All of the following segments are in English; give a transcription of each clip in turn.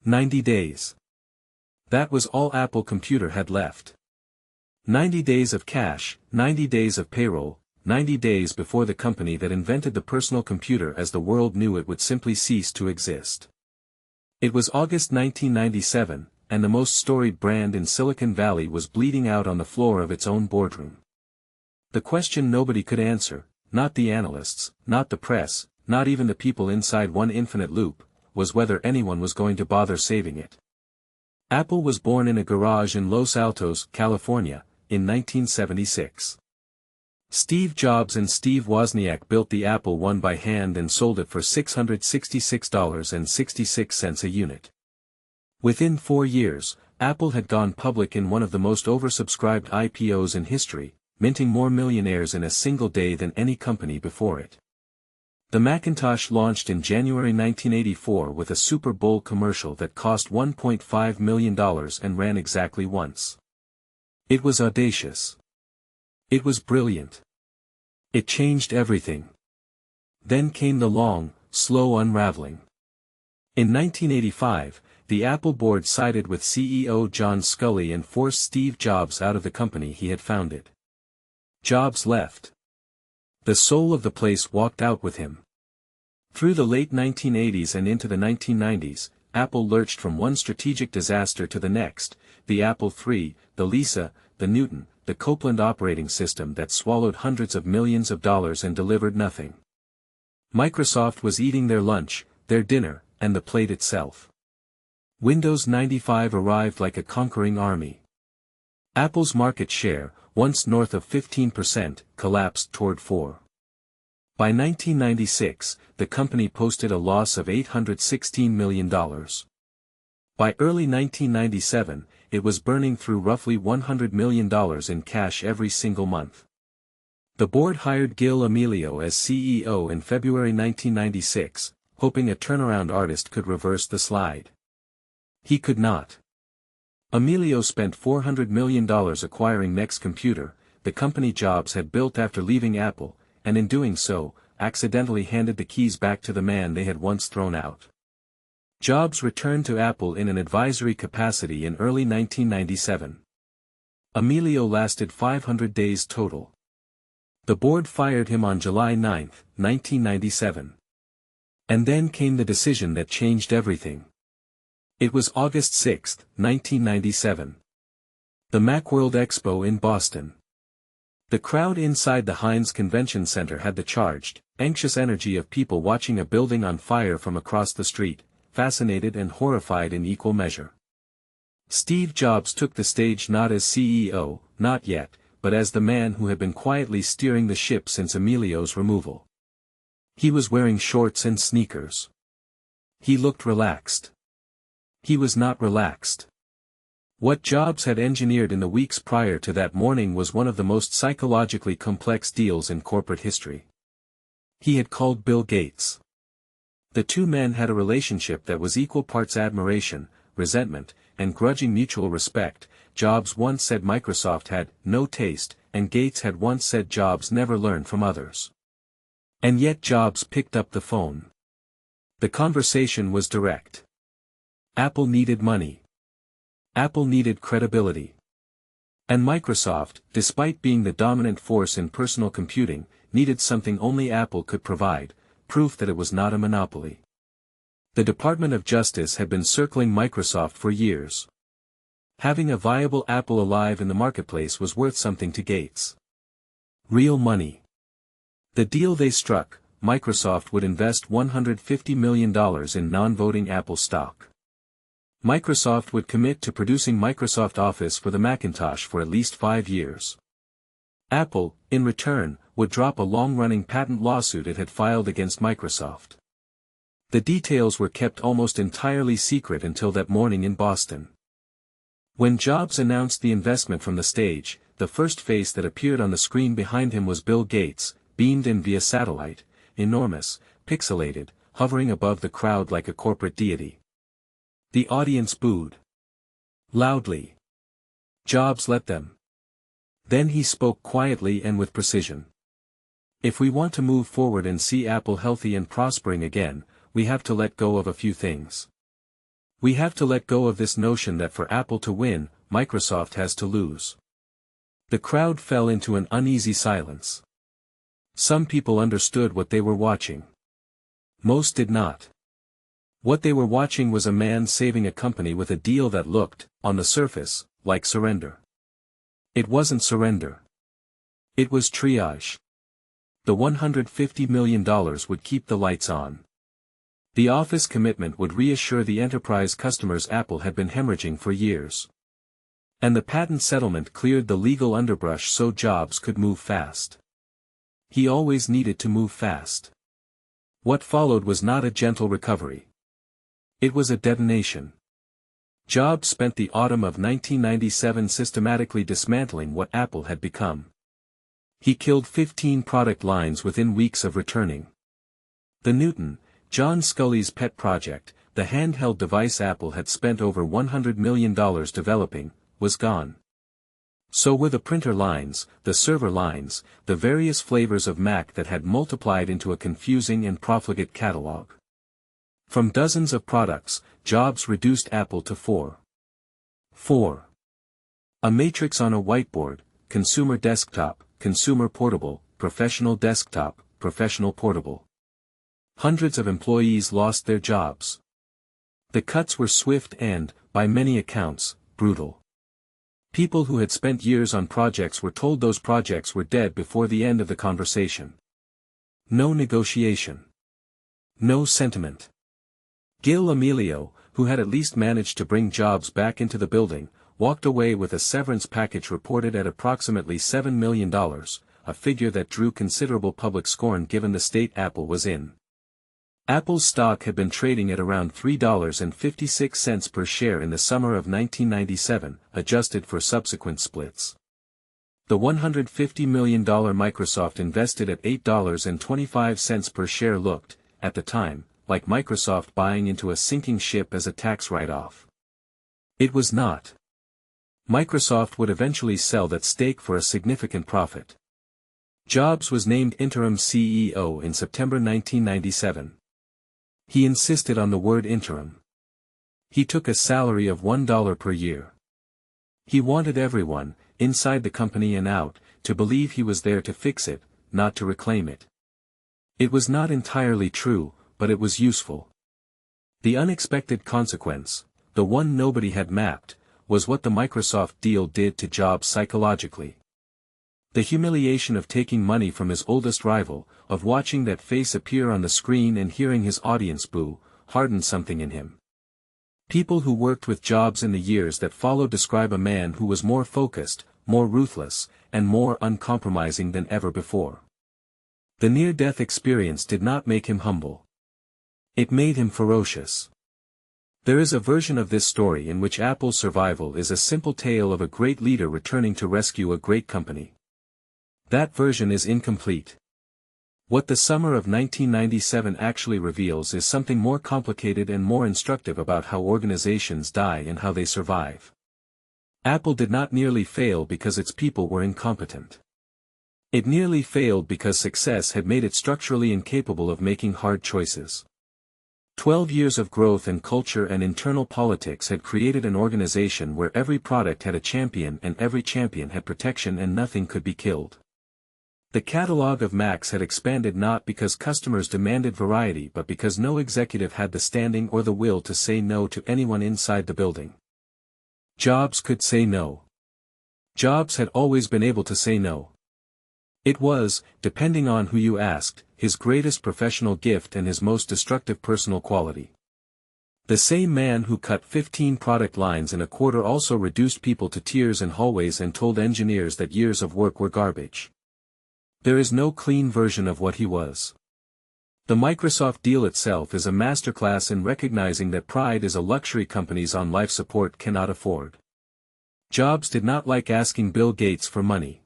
90 days. That was all Apple Computer had left. 90 days of cash, 90 days of payroll, 90 days before the company that invented the personal computer as the world knew it would simply cease to exist. It was August 1997, and the most storied brand in Silicon Valley was bleeding out on the floor of its own boardroom. The question nobody could answer, not the analysts, not the press, not even the people inside one infinite loop, was whether anyone was going to bother saving it. Apple was born in a garage in Los Altos, California, in 1976. Steve Jobs and Steve Wozniak built the Apple I by hand and sold it for $666.66 a unit. Within 4 years, Apple had gone public in one of the most oversubscribed IPOs in history, minting more millionaires in a single day than any company before it. The Macintosh launched in January 1984 with a Super Bowl commercial that cost $1.5 million and ran exactly once. It was audacious. It was brilliant. It changed everything. Then came the long, slow unraveling. In 1985, the Apple board sided with CEO John Sculley and forced Steve Jobs out of the company he had founded. Jobs left. The soul of the place walked out with him. Through the late 1980s and into the 1990s, Apple lurched from one strategic disaster to the next, the Apple III, the Lisa, the Newton, the Copeland operating system that swallowed hundreds of millions of dollars and delivered nothing. Microsoft was eating their lunch, their dinner, and the plate itself. Windows 95 arrived like a conquering army. Apple's market share, once north of 15%, collapsed toward 4%. By 1996, the company posted a loss of $816 million. By early 1997, it was burning through roughly $100 million in cash every single month. The board hired Gil Amelio as CEO in February 1996, hoping a turnaround artist could reverse the slide. He could not. Amelio spent $400 million acquiring Next Computer, the company Jobs had built after leaving Apple, and in doing so, accidentally handed the keys back to the man they had once thrown out. Jobs returned to Apple in an advisory capacity in early 1997. Amelio lasted 500 days total. The board fired him on July 9, 1997. And then came the decision that changed everything. It was August 6, 1997. The Macworld Expo in Boston. The crowd inside the Heinz Convention Center had the charged, anxious energy of people watching a building on fire from across the street, fascinated and horrified in equal measure. Steve Jobs took the stage not as CEO, not yet, but as the man who had been quietly steering the ship since Amelio's removal. He was wearing shorts and sneakers. He looked relaxed. He was not relaxed. What Jobs had engineered in the weeks prior to that morning was one of the most psychologically complex deals in corporate history. He had called Bill Gates. The two men had a relationship that was equal parts admiration, resentment, and grudging mutual respect. Jobs once said Microsoft had no taste, and Gates had once said Jobs never learned from others. And yet Jobs picked up the phone. The conversation was direct. Apple needed money. Apple needed credibility. And Microsoft, despite being the dominant force in personal computing, needed something only Apple could provide, proof that it was not a monopoly. The Department of Justice had been circling Microsoft for years. Having a viable Apple alive in the marketplace was worth something to Gates. Real money. The deal they struck, Microsoft would invest $150 million in non-voting Apple stock. Microsoft would commit to producing Microsoft Office for the Macintosh for at least 5 years. Apple, in return, would drop a long-running patent lawsuit it had filed against Microsoft. The details were kept almost entirely secret until that morning in Boston. When Jobs announced the investment from the stage, the first face that appeared on the screen behind him was Bill Gates, beamed in via satellite, enormous, pixelated, hovering above the crowd like a corporate deity. The audience booed. Loudly. Jobs let them. Then he spoke quietly and with precision. If we want to move forward and see Apple healthy and prospering again, we have to let go of a few things. We have to let go of this notion that for Apple to win, Microsoft has to lose. The crowd fell into an uneasy silence. Some people understood what they were watching. Most did not. What they were watching was a man saving a company with a deal that looked, on the surface, like surrender. It wasn't surrender. It was triage. The $150 million would keep the lights on. The office commitment would reassure the enterprise customers Apple had been hemorrhaging for years. And the patent settlement cleared the legal underbrush so Jobs could move fast. He always needed to move fast. What followed was not a gentle recovery. It was a detonation. Jobs spent the autumn of 1997 systematically dismantling what Apple had become. He killed 15 product lines within weeks of returning. The Newton, John Sculley's pet project, the handheld device Apple had spent over $100 million developing, was gone. So were the printer lines, the server lines, the various flavors of Mac that had multiplied into a confusing and profligate catalog. From dozens of products, Jobs reduced Apple to 4. 4. A matrix on a whiteboard, consumer desktop, consumer portable, professional desktop, professional portable. Hundreds of employees lost their jobs. The cuts were swift and, by many accounts, brutal. People who had spent years on projects were told those projects were dead before the end of the conversation. No negotiation. No sentiment. Gil Amelio, who had at least managed to bring Jobs back into the building, walked away with a severance package reported at approximately $7 million, a figure that drew considerable public scorn given the state Apple was in. Apple's stock had been trading at around $3.56 per share in the summer of 1997, adjusted for subsequent splits. The $150 million Microsoft invested at $8.25 per share looked, at the time, like Microsoft buying into a sinking ship as a tax write-off. It was not. Microsoft would eventually sell that stake for a significant profit. Jobs was named interim CEO in September 1997. He insisted on the word interim. He took a salary of $1 per year. He wanted everyone, inside the company and out, to believe he was there to fix it, not to reclaim it. It was not entirely true, but it was useful. The unexpected consequence, the one nobody had mapped, was what the Microsoft deal did to Jobs psychologically. The humiliation of taking money from his oldest rival, of watching that face appear on the screen and hearing his audience boo, hardened something in him. People who worked with Jobs in the years that followed describe a man who was more focused, more ruthless, and more uncompromising than ever before. The near-death experience did not make him humble. It made him ferocious. There is a version of this story in which Apple's survival is a simple tale of a great leader returning to rescue a great company. That version is incomplete. What the summer of 1997 actually reveals is something more complicated and more instructive about how organizations die and how they survive. Apple did not nearly fail because its people were incompetent. It nearly failed because success had made it structurally incapable of making hard choices. 12 years of growth and culture and internal politics had created an organization where every product had a champion and every champion had protection and nothing could be killed. The catalog of Macs had expanded not because customers demanded variety but because no executive had the standing or the will to say no to anyone inside the building. Jobs could say no. Jobs had always been able to say no. It was, depending on who you asked, his greatest professional gift and his most destructive personal quality. The same man who cut 15 product lines in a quarter also reduced people to tears in hallways and told engineers that years of work were garbage. There is no clean version of what he was. The Microsoft deal itself is a masterclass in recognizing that pride is a luxury companies on life support cannot afford. Jobs did not like asking Bill Gates for money.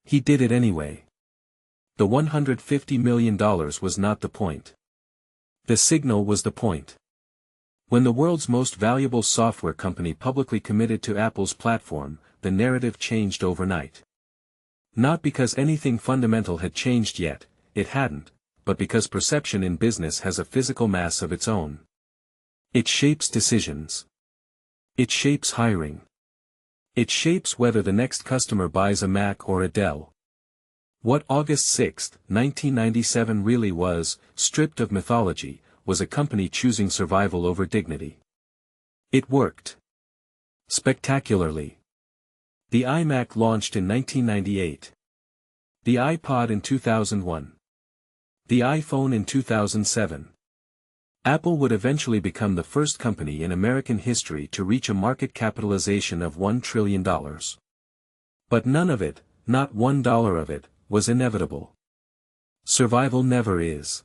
He did it anyway. The $150 million was not the point. The signal was the point. When the world's most valuable software company publicly committed to Apple's platform, the narrative changed overnight. Not because anything fundamental had changed yet, it hadn't, but because perception in business has a physical mass of its own. It shapes decisions. It shapes hiring. It shapes whether the next customer buys a Mac or a Dell. What August 6, 1997 really was, stripped of mythology, was a company choosing survival over dignity. It worked. Spectacularly. The iMac launched in 1998. The iPod in 2001. The iPhone in 2007. Apple would eventually become the first company in American history to reach a market capitalization of $1 trillion. But none of it, not $1 of it, was inevitable. Survival never is.